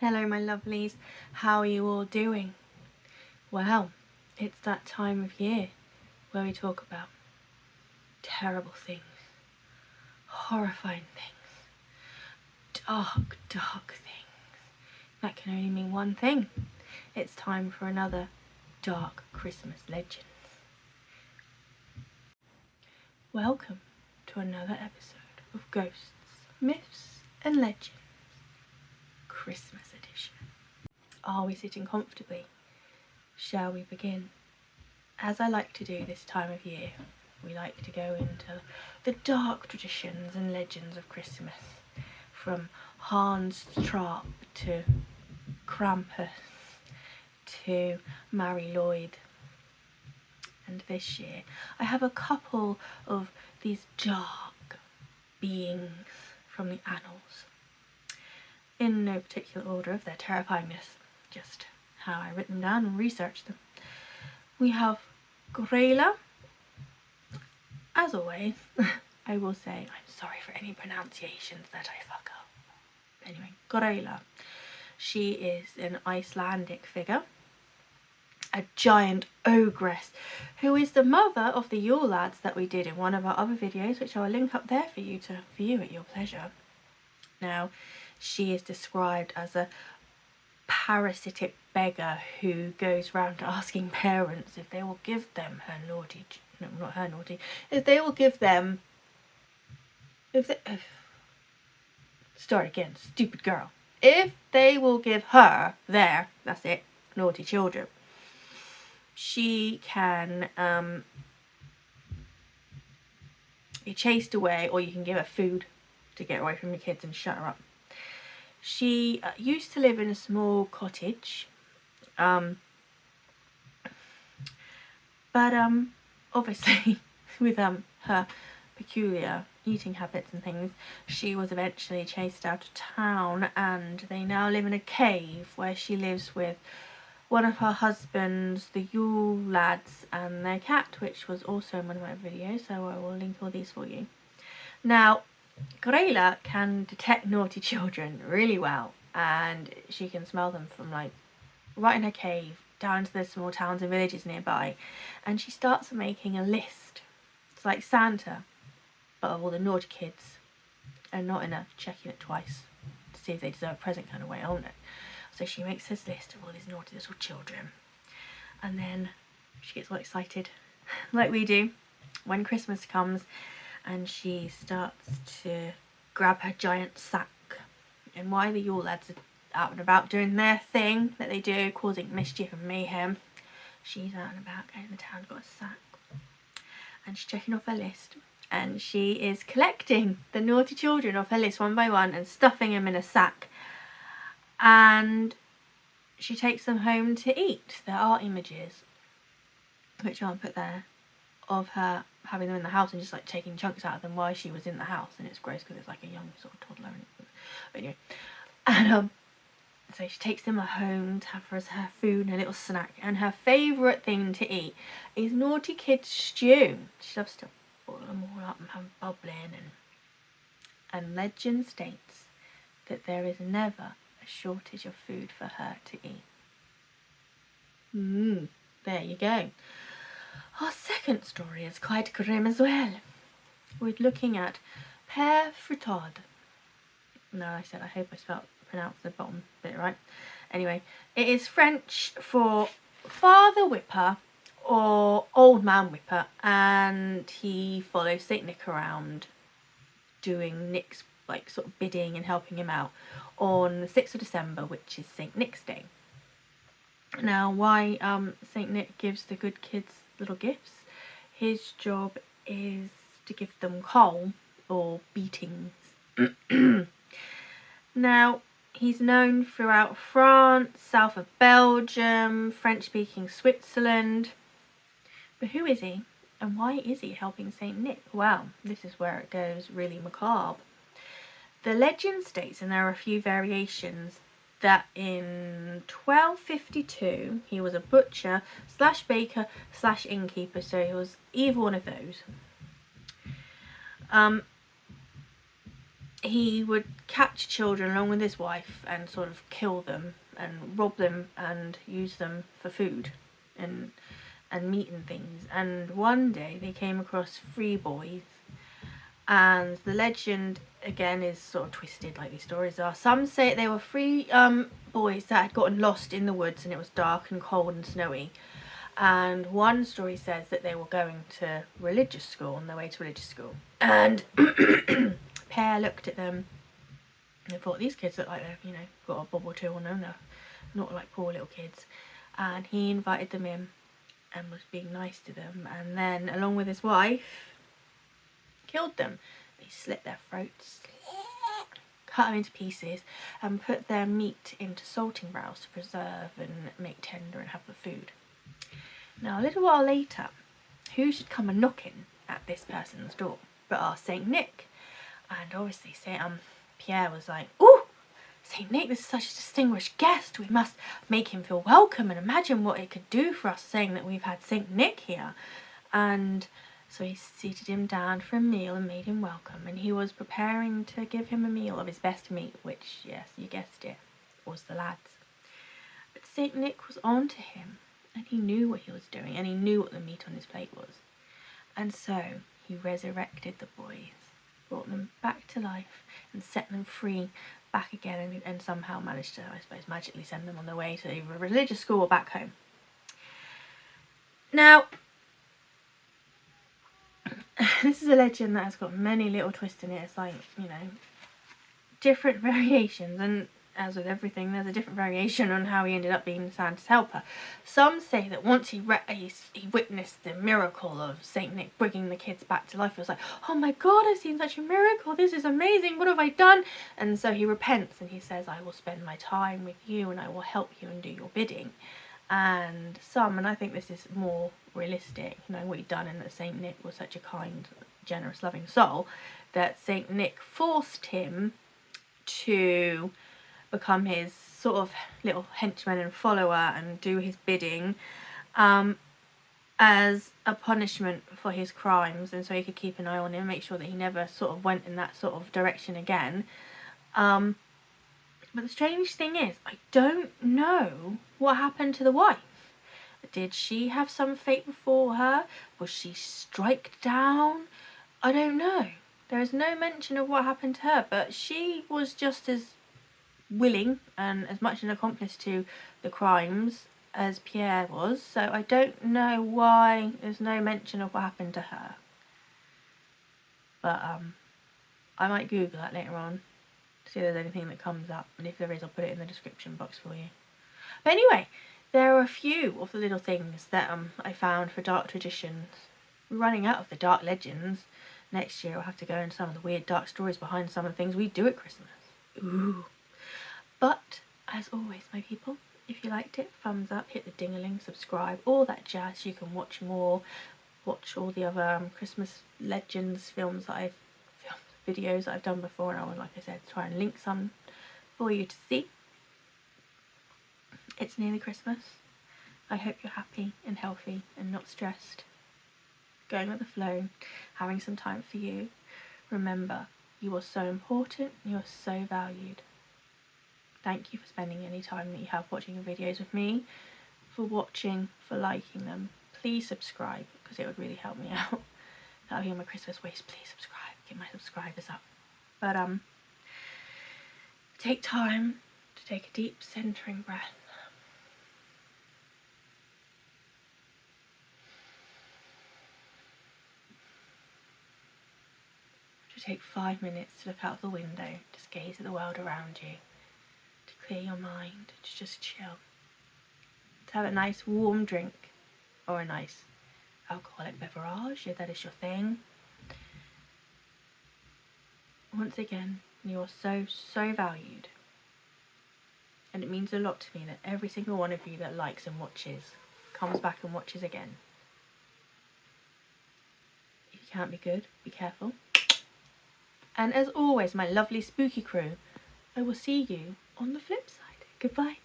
Hello my lovelies, how are you all doing? Well, it's that time of year where we talk about terrible things, horrifying things, dark things. That can only mean one thing. It's time for another dark Christmas legend. Welcome to another episode of Ghosts, Myths and Legends, Christmas edition. Are we sitting comfortably? Shall we begin? As I like to do this time of year, we like to go into the dark traditions and legends of Christmas, from Hans Trapp to Krampus to Mary Lloyd. And this year I have a couple of these dark beings from the annals, in no particular order of their terrifyingness, just how I written them down and researched them. We have Gryla. As always, I will say I'm sorry for any pronunciations that I fuck up. Anyway, Gryla. She is an Icelandic figure, a giant ogress, who is the mother of the Yule lads that we did in one of our other videos, which I will link up there for you to view at your pleasure. Now, she is described as a parasitic beggar who goes round asking parents if they will give them her naughty, no, not her naughty, if they will give them, start again, stupid girl, if they will give her their, that's it, naughty children. She can be chased away, or you can give her food to get away from the kids and shut her up. She used to live in a small cottage, but obviously with her peculiar eating habits and things, she was eventually chased out of town, and they now live in a cave where she lives with one of her husbands, the Yule lads, and their cat, which was also in one of my videos, so I will link all these for you. Now, Gryla can detect naughty children really well, and she can smell them from like right in her cave down to the small towns and villages nearby, and she starts making a list. It's like Santa, but of all the naughty kids, and not in a checking it twice to see if they deserve a present kind of way, oh no. So she makes this list of all these naughty little children, and then she gets all excited like we do when Christmas comes, and she starts to grab her giant sack. And while the Yule lads are out and about doing their thing that they do, causing mischief and mayhem, she's out and about going to the town, got a sack, and she's checking off her list, and she is collecting the naughty children off her list one by one and stuffing them in a sack, and she takes them home to eat. There are images, which I'll put there, of her having them in the house and just like taking chunks out of them while she was in the house, and it's gross because it's like a young sort of toddler. But anyway, and so she takes them home to have as her food and a little snack, and her favourite thing to eat is naughty kid stew. She loves to boil them all up and have them bubbling, and legend states that there is never a shortage of food for her to eat. There you go. Our second story is quite grim as well. We're looking at Pere Fouttard. No, I hope I pronounced the bottom bit right. Anyway, it is French for father whipper or old man whipper, and he follows Saint Nick around doing Nick's like sort of bidding and helping him out on the 6th of December, which is Saint Nick's Day. Now, why Saint Nick gives the good kids little gifts, his job is to give them coal or beatings. Now, he's known throughout France, south of Belgium, French-speaking Switzerland. But who is he, and why is he helping Saint Nick? Well, this is where it goes really macabre. The legend states, and there are a few variations, that in 1252 he was a butcher slash baker slash innkeeper, so he was either one of those. he would capture children along with his wife and sort of kill them and rob them and use them for food and meat and things. And one day they came across 3 boys, and the legend again is sort of twisted like these stories are. Some say they were 3 boys that had gotten lost in the woods and it was dark and cold and snowy. And one story says that they were going to religious school, on their way to religious school. And Pere looked at them and thought, these kids look like they've, you know, got a bob or two on them. They're not like poor little kids. And he invited them in and was being nice to them. And then, along with his wife, killed them. He slit their throats, cut them into pieces, and put their meat into salting barrels to preserve and make tender and have for food. Now, a little while later, who should come a-knocking at this person's door but our Saint Nick? And obviously, Pere was like, "Ooh, Saint Nick, this is such a distinguished guest. We must make him feel welcome, and imagine what it could do for us saying that we've had Saint Nick here." And so he seated him down for a meal and made him welcome. And he was preparing to give him a meal of his best meat, which, yes, you guessed it, was the lad's. But Saint Nick was on to him. And he knew what he was doing, and he knew what the meat on his plate was. And so he resurrected the boys, brought them back to life, and set them free back again, and somehow managed to, I suppose, magically send them on their way to either a religious school or back home. Now, this is a legend that has got many little twists in it. It's like, you know, different variations, and as with everything, there's a different variation on how he ended up being Santa's helper. Some say that once he witnessed the miracle of Saint Nick bringing the kids back to life, he was like, "Oh my God, I've seen such a miracle, this is amazing, what have I done?" And so he repents and he says, "I will spend my time with you and I will help you and do your bidding." And I think this is more realistic, you know, what he'd done, and that Saint Nick was such a kind, generous, loving soul, that Saint Nick forced him to become his sort of little henchman and follower and do his bidding as a punishment for his crimes, and so he could keep an eye on him, make sure that he never sort of went in that sort of direction again. But the strange thing is, I don't know what happened to the wife. Did she have some fate before her? Was she striked down? I don't know. There is no mention of what happened to her, but she was just as willing and as much an accomplice to the crimes as Pere was, so I don't know why there's no mention of what happened to her. But I might Google that later on to see if there's anything that comes up, and if there is, I'll put it in the description box for you. But anyway, there are a few of the little things that I found for dark traditions. We're running out of the dark legends. Next year I'll have to go into some of the weird dark stories behind some of the things we do at Christmas. Ooh. But, as always, my people, if you liked it, thumbs up, hit the ding-a-ling, subscribe, all that jazz. You can watch more, watch all the other Christmas legends, videos that I've done before, and I will, like I said, try and link some for you to see. It's nearly Christmas. I hope you're happy and healthy and not stressed. Going with the flow, having some time for you. Remember, you are so important, you are so valued. Thank you for spending any time that you have watching the videos with me, for watching, for liking them. Please subscribe, because it would really help me out. That'll be on my Christmas wish. Please subscribe, get my subscribers up. But take time to take a deep centering breath. To take 5 minutes to look out the window, to gaze at the world around you. Clear your mind, to just chill, to have a nice warm drink or a nice alcoholic beverage if that is your thing. Once again, you are so valued, and it means a lot to me that every single one of you that likes and watches comes back and watches again. If you can't be good, be careful. And as always, my lovely spooky crew, I will see you on the flip side. Goodbye.